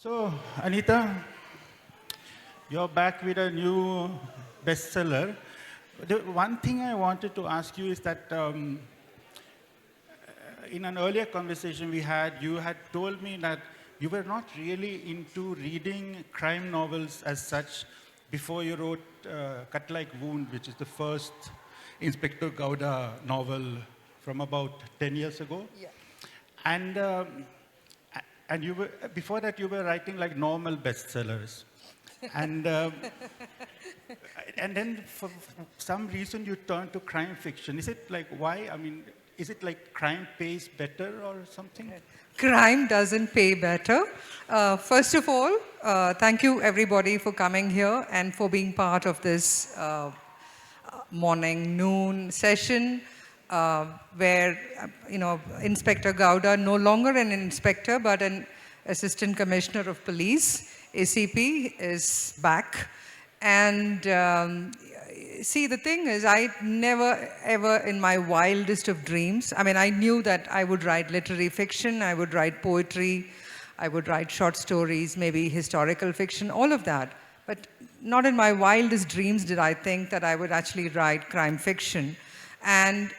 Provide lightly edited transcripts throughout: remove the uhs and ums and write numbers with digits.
So, Anita, you're back with a new bestseller. The one thing I wanted to ask you is that in an earlier conversation we had, you had told me that you were not really into reading crime novels as such before you wrote Cut Like Wound, which is the first Inspector Gowda novel from about 10 years ago. Yeah. And, and you were, before that, you were writing like normal bestsellers. And, and then for some reason you turned to crime fiction. Is it like, why? I mean, is it like crime pays better or something? Crime doesn't pay better. First of all, thank you everybody for coming here and for being part of this morning, noon session where, Inspector Gowda, no longer an inspector, but an Assistant Commissioner of Police, ACP, is back. And see, the thing is, I never, ever in my wildest of dreams, I mean, I knew that I would write literary fiction, I would write poetry, I would write short stories, maybe historical fiction, all of that. But not in my wildest dreams did I think that I would actually write crime fiction. And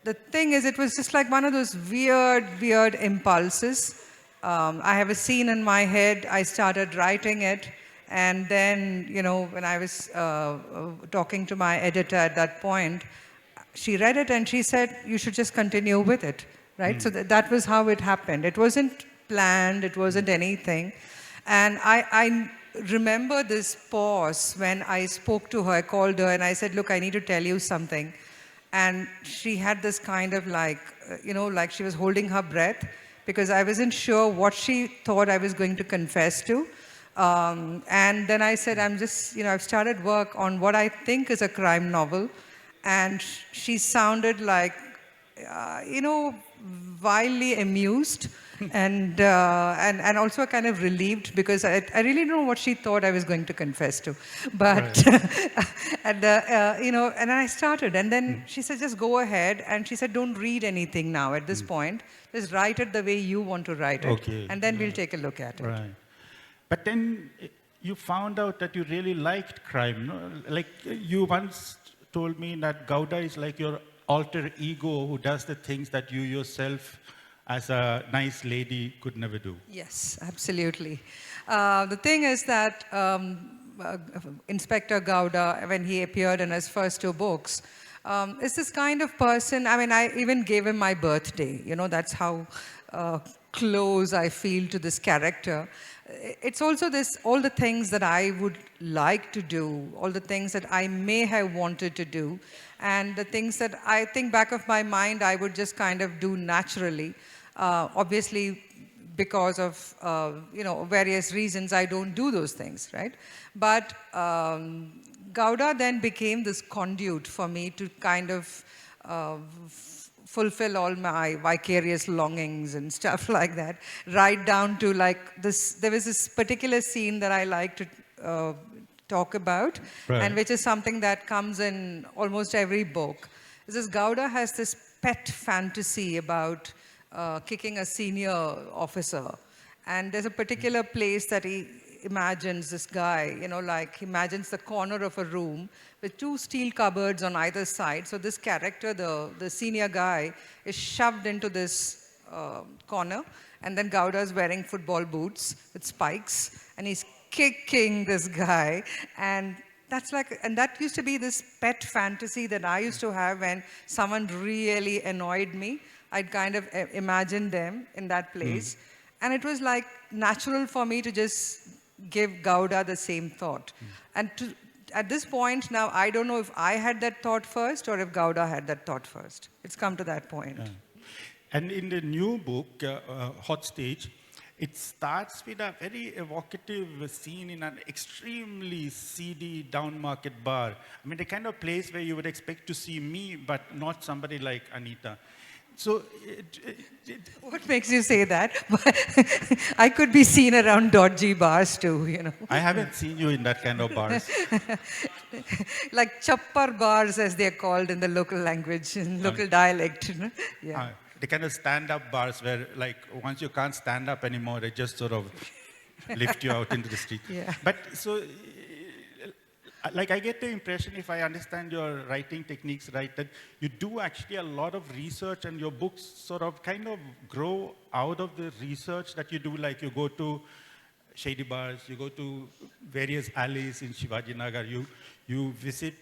the thing is, it was just like one of those weird impulses. I have a scene in my head, I started writing it, and then, when I was talking to my editor at that point, she read it and she said, you should just continue with it, right? So that was how it happened. It wasn't planned, it wasn't anything. And I remember this pause when I spoke to her, I called her and I said, look, I need to tell you something. And she had this kind of like she was holding her breath because I wasn't sure what she thought I was going to confess to. And then I said, I've started work on what I think is a crime novel. And she sounded like, wildly amused and also kind of relieved because I really don't know what she thought I was going to confess to. But, right. And then I started. And then she said, just go ahead. And she said, don't read anything now at this point. Just write it the way you want to write it. Okay. And then we'll take a look at it. Right. But then you found out that you really liked crime. No? Like you once told me that Gowda is like your alter ego who does the things that you yourself as a nice lady could never do. Yes, absolutely. The thing is that Inspector Gowda, when he appeared in his first two books, is this kind of person, I mean, I even gave him my birthday. That's how close I feel to this character. It's also all the things that I would like to do, all the things that I may have wanted to do, and the things that I think back of my mind I would just kind of do naturally. Obviously, because of various reasons, I don't do those things, right? But Gowda then became this conduit for me to kind of fulfill all my vicarious longings and stuff like that, right down to like this. There was this particular scene that I like to talk about, right, and which is something that comes in almost every book. This Gowda has this pet fantasy about kicking a senior officer. And there's a particular place that he imagines this guy, he imagines the corner of a room with two steel cupboards on either side. So this character, the senior guy, is shoved into this corner, and then Gowda is wearing football boots with spikes, and he's kicking this guy. And that used to be this pet fantasy that I used to have when someone really annoyed me. I'd kind of imagine them in that place. And it was like natural for me to just give Gowda the same thought. And at this point now, I don't know if I had that thought first or if Gowda had that thought first. It's come to that point. Yeah. And in the new book, Hot Stage, it starts with a very evocative scene in an extremely seedy down-market bar. I mean, the kind of place where you would expect to see me, but not somebody like Anita. So, what makes you say that? I could be seen around dodgy bars too, I haven't seen you in that kind of bars. Like chappar bars, as they're called in the local language, in local dialect. Yeah. The kind of stand-up bars where, like, once you can't stand up anymore, they just sort of lift you out into the street. Yeah. But so, like I get the impression, if I understand your writing techniques right, that you do actually a lot of research and your books sort of kind of grow out of the research that you do. Like you go to shady bars, you go to various alleys in Shivaji Nagar, you visit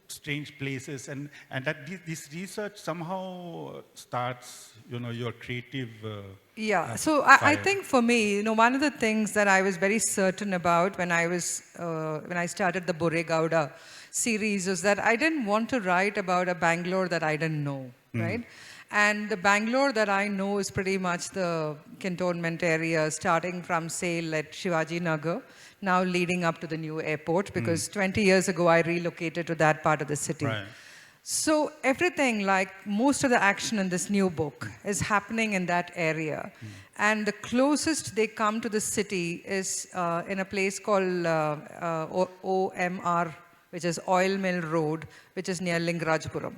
strange places, and that this research somehow starts, your creative Yeah, so I fire. think for me, one of the things that I was very certain about when I started the Gowda series was that I didn't want to write about a Bangalore that I didn't know, right? And the Bangalore that I know is pretty much the cantonment area, starting from Sale at Shivaji Nagar, now leading up to the new airport, because 20 years ago I relocated to that part of the city. Right. So everything, like most of the action in this new book, is happening in that area. And the closest they come to the city is in a place called OMR, which is Oil Mill Road, which is near Lingarajpuram,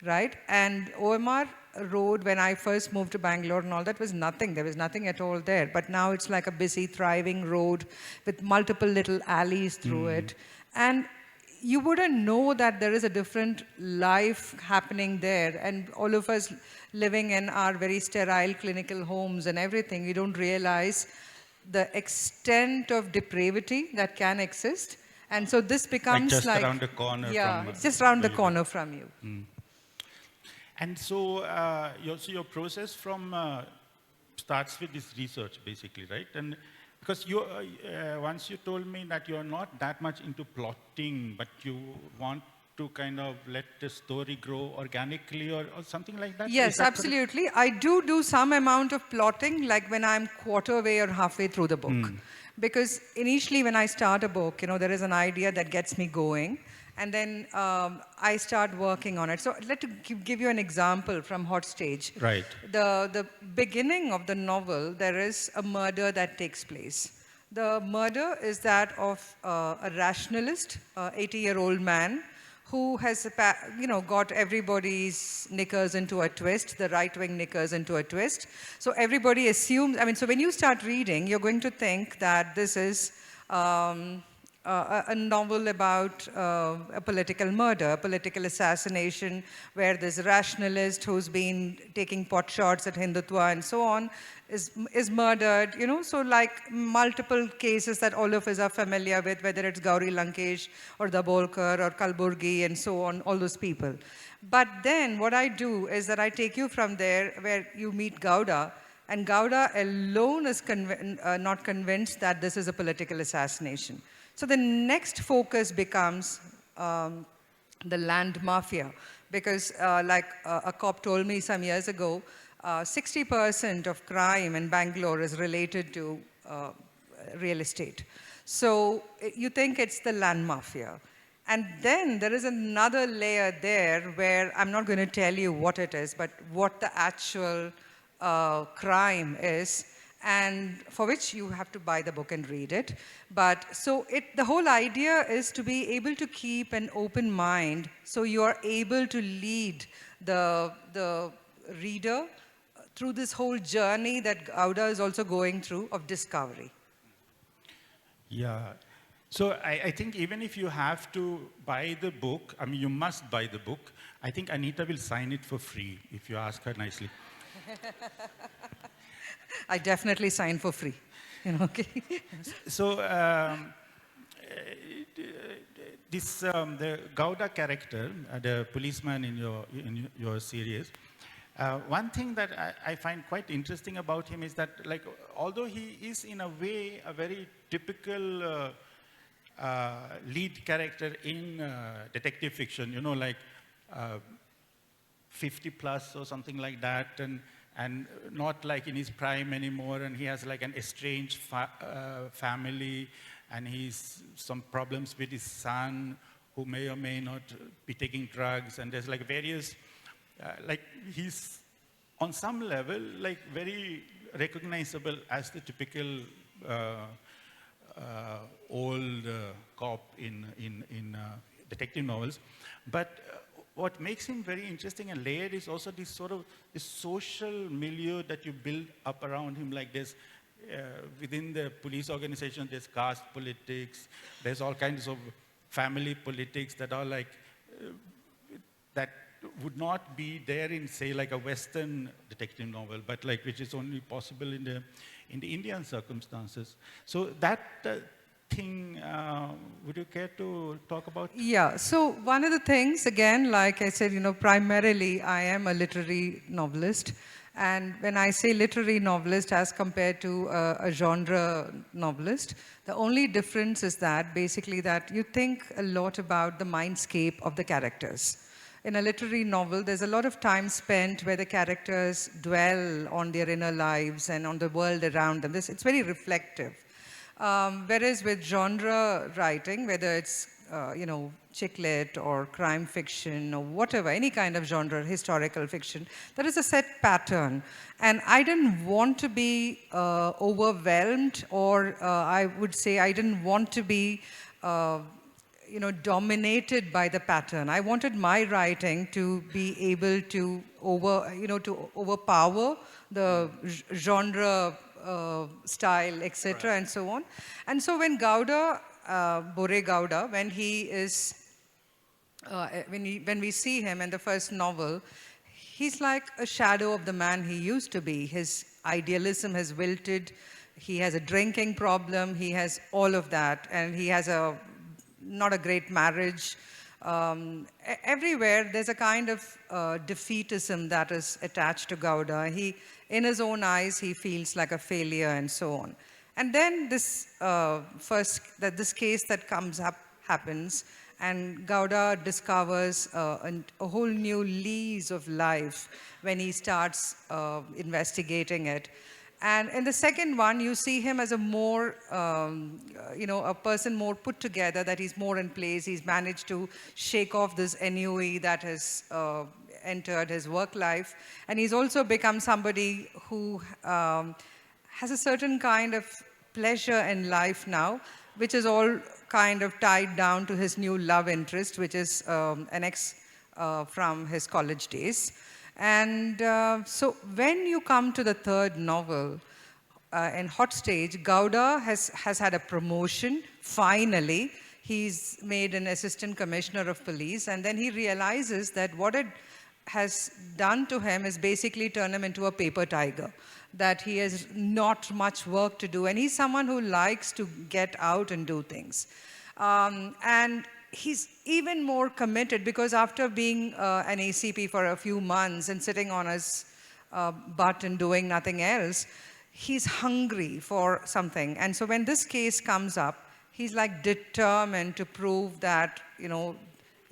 right? And OMR Road, when I first moved to Bangalore and all that, was nothing. There was nothing at all there. But now it's like a busy, thriving road with multiple little alleys through it. And you wouldn't know that there is a different life happening there. And all of us living in our very sterile clinical homes and everything, we don't realize the extent of depravity that can exist. And so this becomes just around the corner yeah, from it's just around the where you corner from you. And so, your process from starts with this research, basically, right? And because you, once you told me that you're not that much into plotting, but you want to kind of let the story grow organically or something like that? Yes, Is that absolutely. I do some amount of plotting, like when I'm quarter way or halfway through the book. Because initially when I start a book, there is an idea that gets me going. And then I start working on it. So let me give you an example from Hot Stage. Right. The beginning of the novel, there is a murder that takes place. The murder is that of a rationalist, 80-year-old man, who has got everybody's knickers into a twist, the right-wing knickers into a twist. So everybody assumes, so when you start reading, you're going to think that this is a novel about a political murder, a political assassination, where this rationalist who's been taking pot shots at Hindutva and so on is murdered, so like multiple cases that all of us are familiar with, whether it's Gauri Lankesh or Dabolkar or Kalburgi and so on, all those people. But then what I do is that I take you from there where you meet Gowda, and Gowda alone is not convinced that this is a political assassination. So the next focus becomes the land mafia, because like a cop told me some years ago, 60% of crime in Bangalore is related to real estate. So you think it's the land mafia. And then there is another layer there where I'm not going to tell you what it is, but what the actual crime is, and for which you have to buy the book and read it. But so the whole idea is to be able to keep an open mind so you are able to lead the reader through this whole journey that Gowda is also going through of discovery. Yeah. So I think even if you have to buy the book, you must buy the book, I think Anita will sign it for free if you ask her nicely. I definitely sign for free. Okay. So the Gowda character, the policeman in your series, one thing that I find quite interesting about him is that, like, although he is in a way a very typical lead character in detective fiction, like 50 plus or something like that, and not like in his prime anymore, and he has like an estranged family, and he's some problems with his son who may or may not be taking drugs, and there's like various, like he's on some level like very recognizable as the typical old cop in detective novels. But what makes him very interesting and layered is also this sort of this social milieu that you build up around him. Like there's within the police organization, there's caste politics, there's all kinds of family politics that are like, that would not be there in, say, like a Western detective novel, but like which is only possible in the Indian circumstances. So that thing, would you care to talk about? Yeah, so one of the things, again, like I said, primarily I am a literary novelist. And when I say literary novelist as compared to a genre novelist, the only difference is that basically that you think a lot about the mindscape of the characters. In a literary novel, there's a lot of time spent where the characters dwell on their inner lives and on the world around them. It's very reflective. Whereas with genre writing, whether it's chick lit or crime fiction or whatever, any kind of genre, historical fiction, there is a set pattern. And I didn't want to be overwhelmed, or I would say I didn't want to be dominated by the pattern. I wanted my writing to be able to overpower the genre style, etc., and so on. And so when Gowda, Bore Gowda, when he is, when we see him in the first novel, he's like a shadow of the man he used to be. His idealism has wilted. He has a drinking problem. He has all of that, and he has not a great marriage. Everywhere there's a kind of defeatism that is attached to Gowda. In his own eyes, he feels like a failure and so on. And then this this case that comes up happens, and Gowda discovers a whole new lease of life when he starts investigating it. And in the second one, you see him as a more, a person more put together, that he's more in place. He's managed to shake off this ennui that has entered his work life. And he's also become somebody who has a certain kind of pleasure in life now, which is all kind of tied down to his new love interest, which is an ex from his college days. And so when you come to the third novel, in Hot Stage, Gowda has had a promotion, finally. He's made an assistant commissioner of police, and then he realizes that what it has done to him is basically turn him into a paper tiger, that he has not much work to do, and he's someone who likes to get out and do things. And he's even more committed, because after being an ACP for a few months and sitting on his butt and doing nothing else, he's hungry for something. And so when this case comes up, he's like determined to prove that,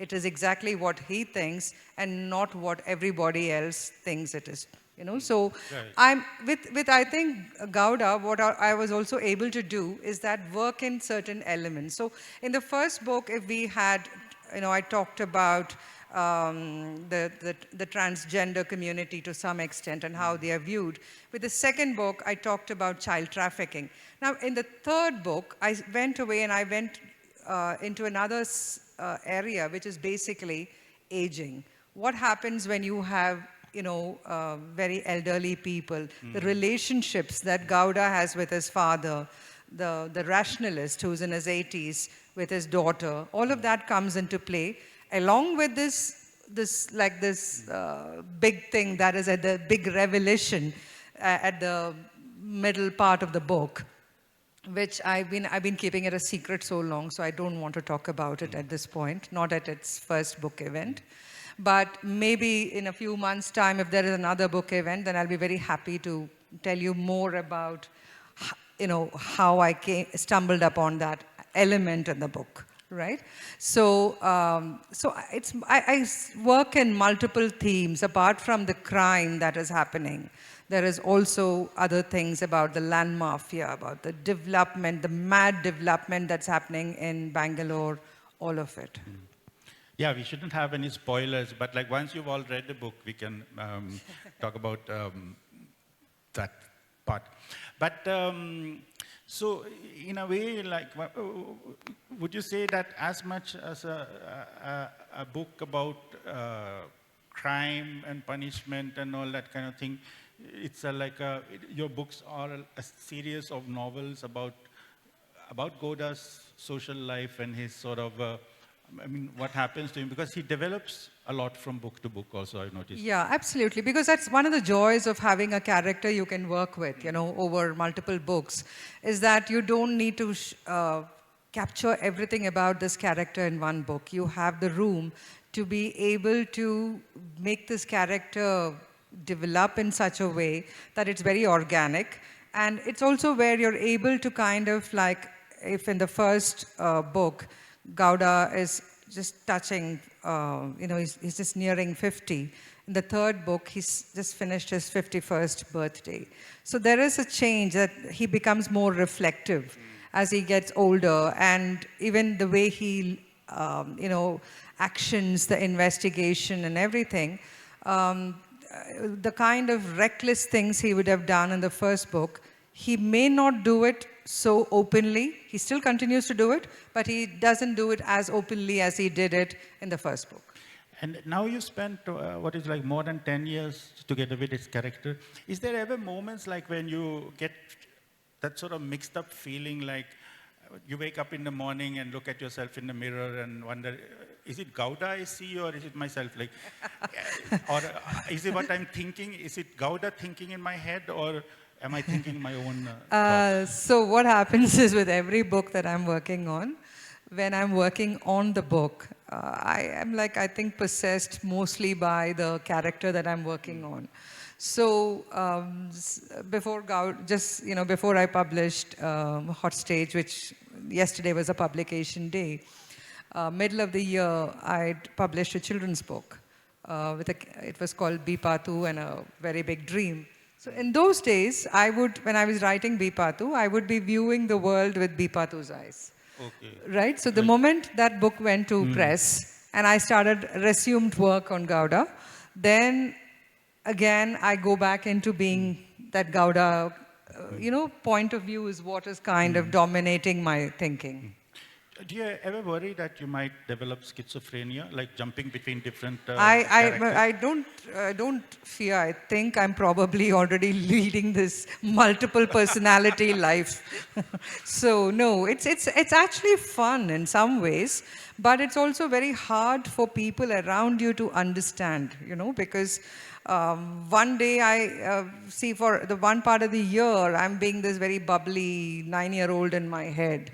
it is exactly what he thinks and not what everybody else thinks it is. So right. I'm with I think Gowda, what I was also able to do is that work in certain elements. So in the first book, if we had, I talked about the transgender community to some extent and how they are viewed. With the second book, I talked about child trafficking. Now, in the third book, I went away and I went into another area, which is basically aging. What happens when you have very elderly people, the relationships that Gowda has with his father, the rationalist who's in his 80s with his daughter, all of that comes into play, along with this big thing that is at the big revelation at the middle part of the book, which I've been keeping it a secret so long, so I don't want to talk about it at this point, not at its first book event. But maybe in a few months' time, if there is another book event, then I'll be very happy to tell you more about, how I stumbled upon that element in the book, right? So, I work in multiple themes. Apart from the crime that is happening, there is also other things about the land mafia, about the development, the mad development that's happening in Bangalore, all of it. Yeah, we shouldn't have any spoilers, but like once you've all read the book, we can talk about that part. But so in a way, like, would you say that as much as a book about crime and punishment and all that kind of thing, it's your books are a series of novels about Gowda's social life and his sort of, what happens to him, because he develops a lot from book to book also, I've noticed. Yeah, absolutely. Because that's one of the joys of having a character you can work with, over multiple books, is that you don't need to capture everything about this character in one book. You have the room to be able to make this character develop in such a way that it's very organic. And it's also where you're able to kind of like, if in the first book, Gowda is just touching, he's just nearing 50. In the third book, he's just finished his 51st birthday. So there is a change that he becomes more reflective as he gets older, and even the way he, actions the investigation and everything. The kind of reckless things he would have done in the first book, he may not do it so openly. He still continues to do it, but he doesn't do it as openly as he did it in the first book. And now you spent, more than 10 years together with his character. Is there ever moments like when you get that sort of mixed up feeling, like you wake up in the morning and look at yourself in the mirror and wonder, is it Gowda I see, or is it myself? Or is it what I'm thinking? Is it Gowda thinking in my head, or am I thinking my own thoughts? So what happens is, with every book that I'm working on, when I'm working on the book, I am I think possessed mostly by the character that I'm working on. So before before I published Hot Stage, which yesterday was a publication day, middle of the year, I'd published a children's book. It was called Bipatu and a Very Big Dream. So in those days, when I was writing Bipatu, I would be viewing the world with Bipatu's eyes. Okay. Right? So the moment that book went to press and I resumed work on Gowda, then again, I go back into being that Gowda, point of view is what is kind of dominating my thinking. Do you ever worry that you might develop schizophrenia, like jumping between different I don't fear. I think I'm probably already leading this multiple personality life. So no, it's actually fun in some ways, but it's also very hard for people around you to understand, because one day I see, for the one part of the year, I'm being this very bubbly 9-year-old in my head.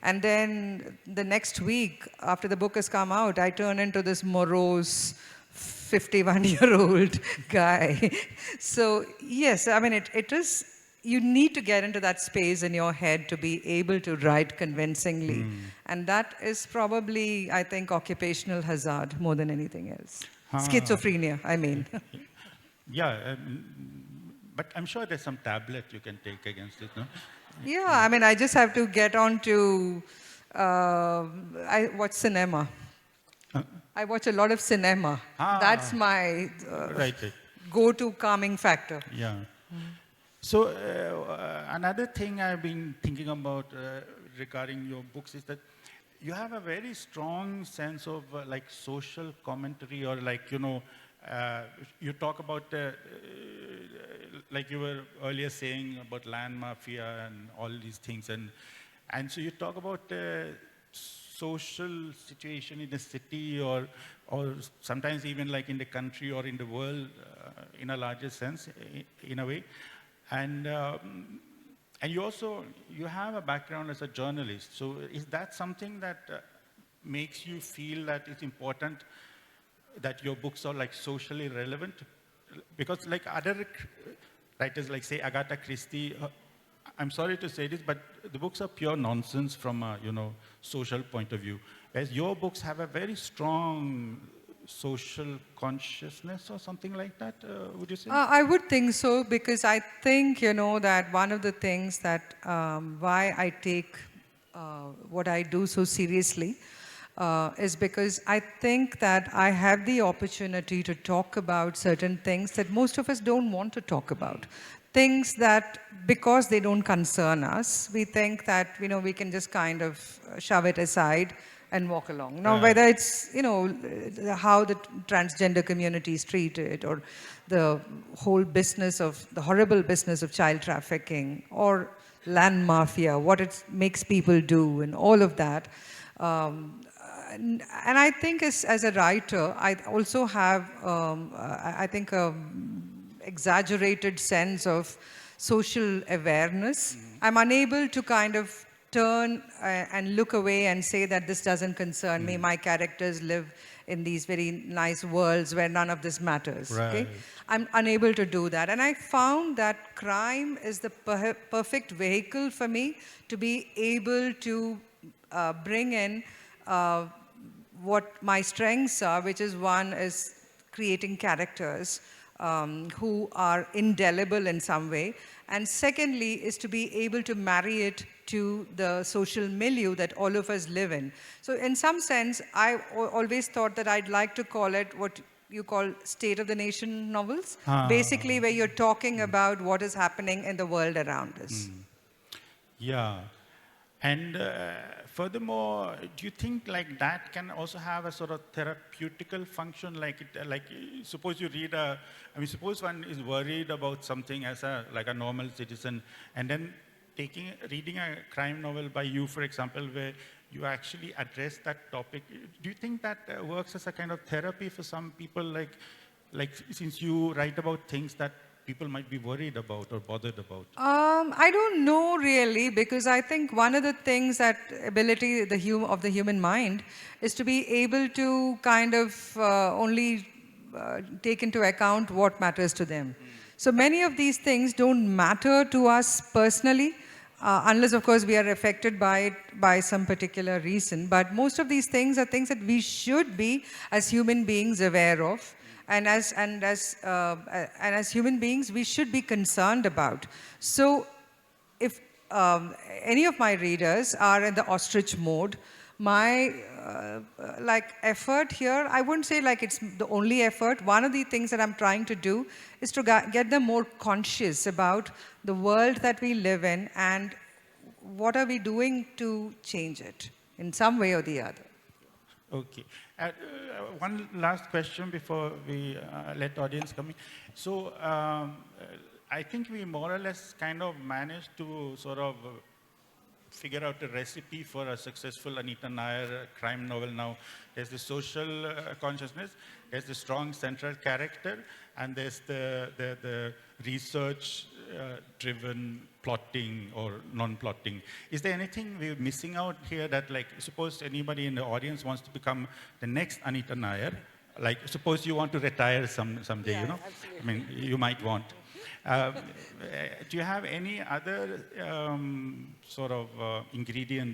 And then the next week, after the book has come out, I turn into this morose 51-year-old guy. So yes, it is, you need to get into that space in your head to be able to write convincingly. And that is probably, I think, occupational hazard more than anything else. Schizophrenia, I mean. Yeah, but I'm sure there's some tablet you can take against it, no? Yeah, I just have to get on to, I watch cinema. I watch a lot of cinema. That's my right. go-to calming factor. Yeah. So another thing I've been thinking about regarding your books is that you have a very strong sense of social commentary, or you talk about, like you were earlier saying about land mafia and all these things, and so you talk about social situation in the city, or sometimes even in the country or in the world, in a larger sense, in a way, and you have a background as a journalist. So is that something that makes you feel that it's important that your books are socially relevant? Because other writers, say Agatha Christie, I'm sorry to say this, but the books are pure nonsense from a social point of view, whereas your books have a very strong social consciousness or something like that, would you say? I would think so, because I think that one of the things that why I take what I do so seriously is because I think that I have the opportunity to talk about certain things that most of us don't want to talk about. Things that, because they don't concern us, we think that we can just kind of shove it aside and walk along. Now, Right. whether it's, how the transgender community is treated, or the whole business of, the horrible business of child trafficking, or land mafia, what it makes people do, and all of that. And I think as a writer, I also have, I think, a exaggerated sense of social awareness. I'm unable to kind of turn and look away and say that this doesn't concern me. My characters live in these very nice worlds where none of this matters. Okay? Right. I'm unable to do that. And I found that crime is the perfect vehicle for me to be able to bring in what my strengths are, which is, one is creating characters who are indelible in some way. And secondly is to be able to marry it to the social milieu that all of us live in. So in some sense, I always thought that I'd like to call it what you call state of the nation novels, basically where you're talking about what is happening in the world around us. Yeah. And furthermore, do you think like that can also have a sort of therapeutical function? Like suppose you read suppose one is worried about something as like a normal citizen, and then reading a crime novel by you, for example, where you actually address that topic. Do you think that works as a kind of therapy for some people? Like since you write about things that people might be worried about or bothered about? I don't know really, because I think one of the things that ability of the human mind is to be able to kind of only take into account what matters to them. So many of these things don't matter to us personally, unless of course we are affected by it by some particular reason. But most of these things are things that we should be, as human beings, aware of. And as human beings, we should be concerned about. So if any of my readers are in the ostrich mode, my effort here, I wouldn't say like it's the only effort. One of the things that I'm trying to do is to get them more conscious about the world that we live in and what are we doing to change it in some way or the other. Okay. One last question before we let audience come in. So I think we more or less kind of managed to sort of figure out a recipe for a successful Anita Nair crime novel now. There's the social consciousness, there's the strong central character, and there's the research-driven plotting or non-plotting. Is there anything we're missing out here that, like, suppose anybody in the audience wants to become the next Anita Nair, like, suppose you want to retire someday, Yeah, you know? absolutely. I mean, you might want. Do you have any other sort of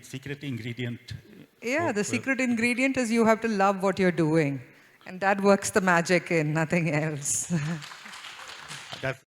secret ingredient? Yeah, the secret ingredient is you have to love what you're doing. And that works the magic in, nothing else. That's